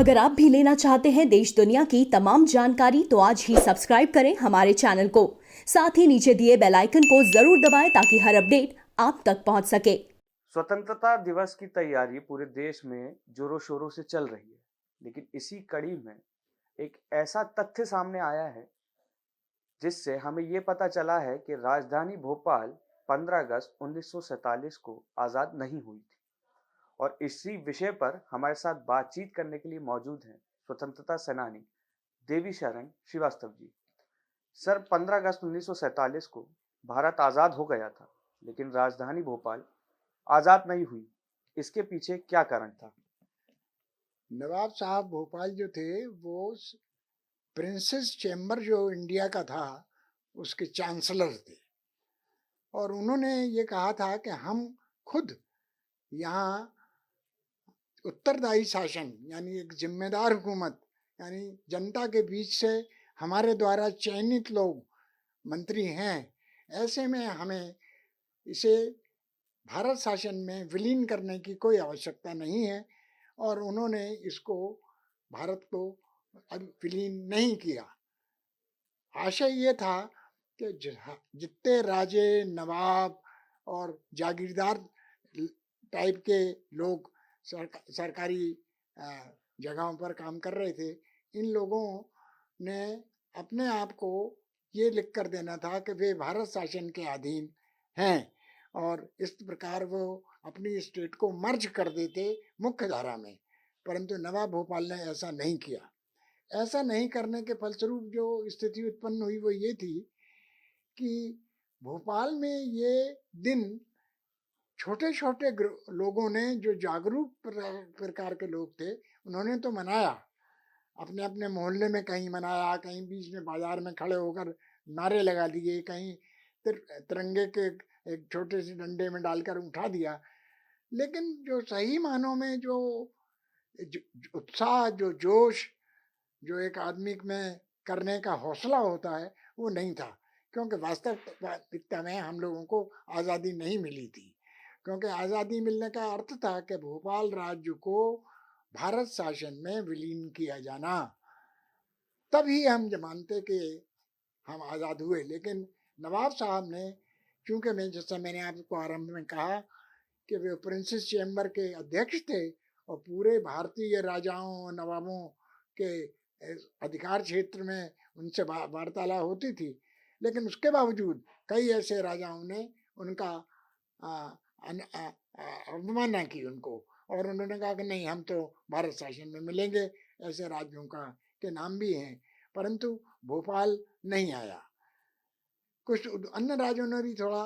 अगर आप भी लेना चाहते हैं देश दुनिया की तमाम जानकारी तो आज ही सब्सक्राइब करें हमारे चैनल को। साथ ही नीचे दिए बेल आइकन को जरूर दबाएं ताकि हर अपडेट आप तक पहुंच सके। स्वतंत्रता दिवस की तैयारी पूरे देश में जोरों शोरों से चल रही है, लेकिन इसी कड़ी में एक ऐसा तथ्य सामने आया है जिससे हमें ये पता चला है कि राजधानी भोपाल 15 अगस्त 1947 को आज़ाद नहीं हुई थी। और इसी विषय पर हमारे साथ बातचीत करने के लिए मौजूद हैं स्वतंत्रता सेनानी देवी शरण श्रीवास्तव जी। सर, 15 अगस्त 1947 को भारत आज़ाद हो गया था, लेकिन राजधानी भोपाल आज़ाद नहीं हुई। इसके पीछे क्या कारण था? नवाब साहब भोपाल जो थे वो प्रिंसेस चैम्बर जो इंडिया का था उसके चांसलर थे और उन्होंने ये कहा था कि हम खुद यहाँ उत्तरदायी शासन यानी एक जिम्मेदार हुकूमत यानी जनता के बीच से हमारे द्वारा चयनित लोग मंत्री हैं, ऐसे में हमें इसे भारत शासन में विलीन करने की कोई आवश्यकता नहीं है और उन्होंने इसको भारत को विलीन नहीं किया। आशय ये था कि जितने राजे नवाब और जागीरदार टाइप के लोग सरकारी जगहों पर काम कर रहे थे, इन लोगों ने अपने आप को ये लिख कर देना था कि वे भारत शासन के अधीन हैं और इस प्रकार वो अपनी स्टेट को मर्ज कर देते मुख्य धारा में। परंतु नवाब भोपाल ने ऐसा नहीं किया। ऐसा नहीं करने के फलस्वरूप जो स्थिति उत्पन्न हुई वो ये थी कि भोपाल में ये दिन छोटे छोटे लोगों ने, जो जागरूक प्रकार के लोग थे, उन्होंने तो मनाया, अपने अपने मोहल्ले में कहीं मनाया, कहीं बीच में बाजार में खड़े होकर नारे लगा दिए, कहीं तिरंगे के एक छोटे से डंडे में डालकर उठा दिया। लेकिन जो सही मानों में जो उत्साह, जो जोश, जो एक आदमी में करने का हौसला होता है, वो नहीं था, क्योंकि वास्तविकता में हम लोगों को आज़ादी नहीं मिली थी। क्योंकि आज़ादी मिलने का अर्थ था कि भोपाल राज्य को भारत शासन में विलीन किया जाना, तभी हम मानते कि हम आज़ाद हुए। लेकिन नवाब साहब ने, चूंकि जैसा मैंने आपको आरंभ में कहा कि वे प्रिंसेस चैम्बर के अध्यक्ष थे और पूरे भारतीय राजाओं नवाबों के अधिकार क्षेत्र में उनसे वार्तालाप होती थी, लेकिन उसके बावजूद कई ऐसे राजाओं ने उनका अवमानना की उनको, और उन्होंने कहा कि नहीं, हम तो भारत शासन में मिलेंगे। ऐसे राज्यों का के नाम भी हैं, परंतु भोपाल नहीं आया। कुछ अन्य राज्यों ने भी थोड़ा,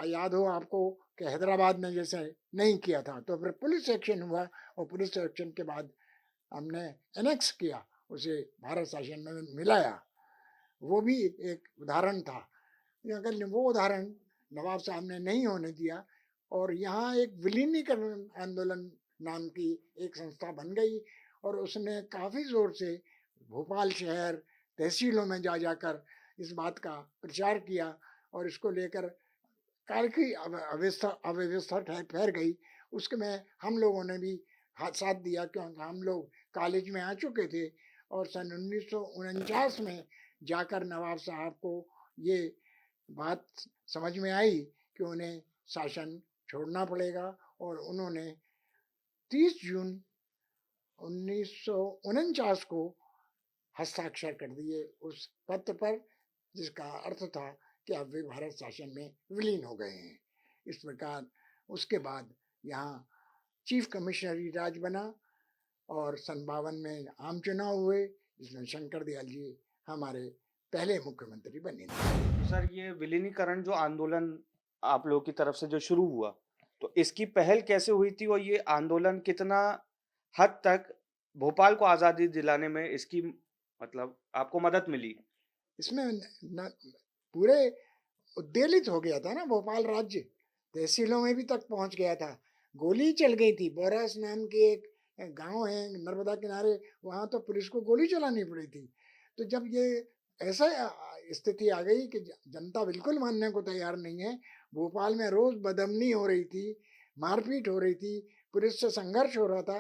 याद हो आपको कि हैदराबाद में जैसे नहीं किया था, तो फिर पुलिस एक्शन हुआ और पुलिस एक्शन के बाद हमने एनेक्स किया, उसे भारत शासन में मिलाया। वो भी एक उदाहरण था। अगर वो उदाहरण नवाब साहब ने नहीं होने दिया और यहाँ एक विलीनीकरण आंदोलन नाम की एक संस्था बन गई और उसने काफ़ी ज़ोर से भोपाल शहर तहसीलों में जा जाकर इस बात का प्रचार किया और इसको लेकर काफ़ी अव्यवस्था ठहर गई। उसके में हम लोगों ने भी हाथ साथ दिया, क्योंकि हम लोग कॉलेज में आ चुके थे और सन 1949 में जाकर नवाब साहब को ये बात समझ में आई कि उन्हें शासन छोड़ना पड़ेगा और उन्होंने 30 जून 1949 को हस्ताक्षर कर दिए उस पत्र पर, जिसका अर्थ था कि अब वे भारत शासन में विलीन हो गए हैं। इस प्रकार उसके बाद यहाँ चीफ कमिश्नरी राज बना और सन 52 में आम चुनाव हुए, जिसमें शंकर दयाल जी हमारे पहले मुख्यमंत्री बने थे। सर, ये विलीनीकरण जो आंदोलन आप लोगों की तरफ से जो शुरू हुआ, तो इसकी पहल कैसे हुई थी और ये आंदोलन कितना हद तक भोपाल को आज़ादी दिलाने में इसकी मतलब आपको मदद मिली? इसमें पूरे उद्वेलित हो गया था ना भोपाल राज्य, तहसीलों में भी तक पहुंच गया था। गोली चल गई थी। बोरास नाम के एक गांव है नर्मदा किनारे, वहां तो पुलिस को गोली चलानी पड़ी थी। तो जब ये ऐसा स्थिति आ गई कि जनता बिल्कुल मानने को तैयार नहीं है, भोपाल में रोज बदमनी हो रही थी, मारपीट हो रही थी, पुलिस से संघर्ष हो रहा था,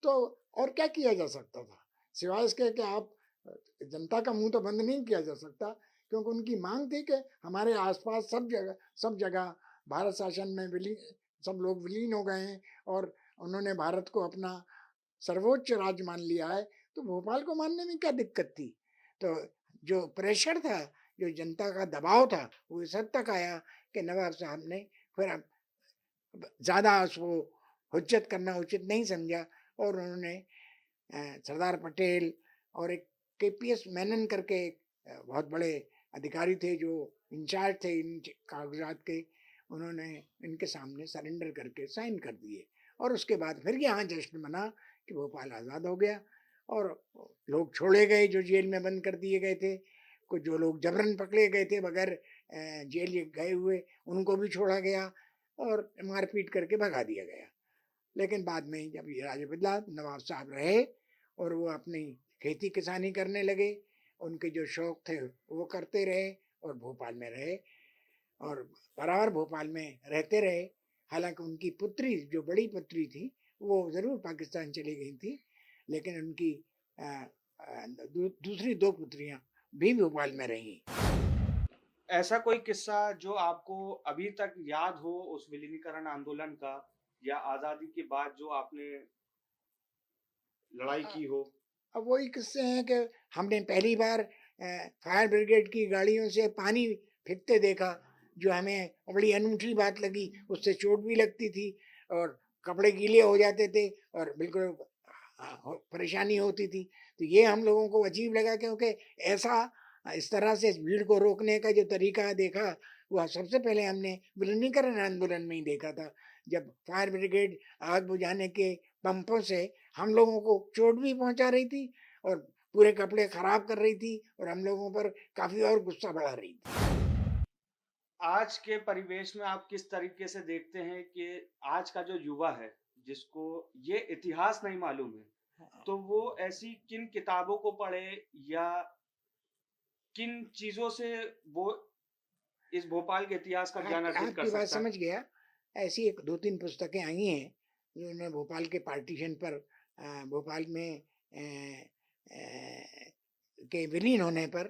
तो और क्या किया जा सकता था सिवाय इसके कि आप जनता का मुंह तो बंद नहीं किया जा सकता, क्योंकि उनकी मांग थी कि हमारे आसपास सब जगह भारत शासन में विलीन, सब लोग विलीन हो गए हैं और उन्होंने भारत को अपना सर्वोच्च राज्य मान लिया है, तो भोपाल को मानने में क्या दिक्कत थी। तो जो प्रेशर था, जो जनता का दबाव था, वो इस हद तक आया कि नवाब साहब ने फिर अब ज़्यादा उसको हुज्जत करना उचित नहीं समझा और उन्होंने सरदार पटेल और एक केपीएस मेनन करके एक बहुत बड़े अधिकारी थे जो इंचार्ज थे इन कागजात के, उन्होंने इनके सामने सरेंडर करके साइन कर दिए और उसके बाद फिर यहाँ जश्न मना कि भोपाल आज़ाद हो गया और लोग छोड़े गए जो जेल में बंद कर दिए गए थे, कुछ जो लोग जबरन पकड़े गए थे बगैर जेल गए हुए उनको भी छोड़ा गया और मारपीट करके भगा दिया गया। लेकिन बाद में जब ये राज्य बदला, नवाब साहब रहे और वो अपनी खेती किसानी करने लगे, उनके जो शौक थे वो करते रहे और भोपाल में रहे और बराबर भोपाल में रहते रहे। हालांकि उनकी पुत्री, जो बड़ी पुत्री थी, वो ज़रूर पाकिस्तान चली गई थी, लेकिन उनकी दूसरी दो पुत्रियां भी भोपाल में रहीं। ऐसा कोई किस्सा जो आपको अभी तक याद हो उस विलीनीकरण आंदोलन का या आज़ादी के बाद जो आपने लड़ाई की हो? अब वही किस्से हैं कि हमने पहली बार फायर ब्रिगेड की गाड़ियों से पानी फेंकते देखा, जो हमें बड़ी अनूठी बात लगी। उससे चोट भी लगती थी और कपड़े गीले हो जाते थे और बिल्कुल परेशानी होती थी। तो ये हम लोगों को अजीब लगा, क्योंकि ऐसा इस तरह से भीड़ को रोकने का जो तरीका देखा, वह सबसे पहले हमने विलीनीकरण आंदोलन में ही देखा था, जब फायर ब्रिगेड आग बुझाने के पंपों से हम लोगों को चोट भी पहुंचा रही थी और पूरे कपड़े खराब कर रही थी और हम लोगों पर काफी और गुस्सा बढ़ा रही थी। आज के परिवेश में आप किस तरीके से देखते हैं कि आज का जो युवा है, जिसको ये इतिहास नहीं मालूम है, तो वो ऐसी किन किताबों को पढ़े या किन चीज़ों से वो इस भोपाल के इतिहास का ज्ञान अर्जित कर आपकी बात सकता है? समझ गया। ऐसी एक दो तीन पुस्तकें आई हैं जिन्होंने भोपाल के पार्टीशन पर, भोपाल में के विलीन होने पर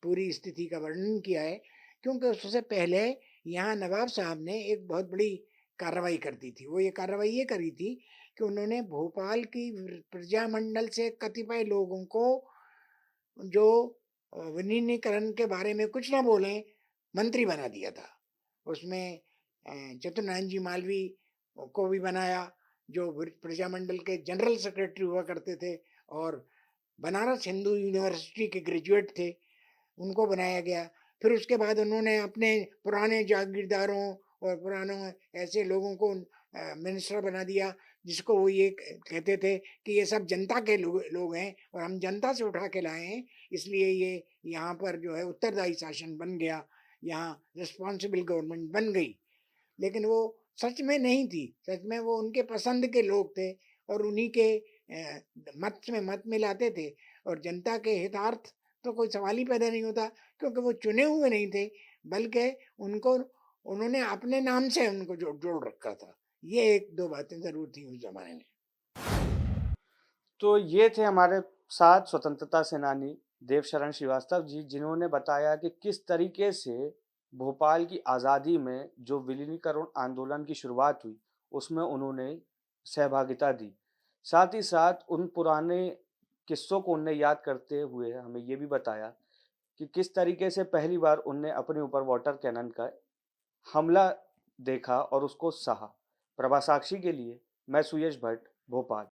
पूरी स्थिति का वर्णन किया है, क्योंकि उससे पहले यहाँ नवाब साहब ने एक बहुत बड़ी कार्रवाई कर दी थी। वो ये कार्रवाई ये करी थी कि उन्होंने भोपाल की प्रजामंडल से कतिपय लोगों को, जो विलीनीकरण के बारे में कुछ ना बोले, मंत्री बना दिया था। उसमें चतुर्नारायण जी मालवी को भी बनाया, जो प्रजामंडल के जनरल सेक्रेटरी हुआ करते थे और बनारस हिंदू यूनिवर्सिटी के ग्रेजुएट थे, उनको बनाया गया। फिर उसके बाद उन्होंने अपने पुराने जागीरदारों और पुरानों ऐसे लोगों को मिनिस्टर बना दिया, जिसको वो ये कहते थे कि ये सब जनता के लोग हैं और हम जनता से उठा के लाए हैं, इसलिए ये यहाँ पर जो है उत्तरदायी शासन बन गया, यहाँ रिस्पॉन्सिबल गवर्नमेंट बन गई। लेकिन वो सच में नहीं थी, सच में वो उनके पसंद के लोग थे और उन्हीं के मत में मत मिलाते थे और जनता के हितार्थ तो कोई सवाल ही पैदा नहीं होता, क्योंकि वो चुने हुए नहीं थे, बल्कि उनको उन्होंने अपने नाम से उनको जोड़ रखा था। ये एक दो बातें जरूर थी उस जमाने में। तो ये थे हमारे साथ स्वतंत्रता सेनानी देवशरण श्रीवास्तव जी, जिन्होंने बताया कि किस तरीके से भोपाल की आज़ादी में जो विलीनीकरण आंदोलन की शुरुआत हुई, उसमें उन्होंने सहभागिता दी। साथ ही साथ उन पुराने किस्सों को उनने याद करते हुए हमें ये भी बताया कि किस तरीके से पहली बार उनने अपने ऊपर वाटर कैनन का हमला देखा और उसको सहा। प्रभा साक्षी के लिए मैं सुयश भट्ट, भोपाल।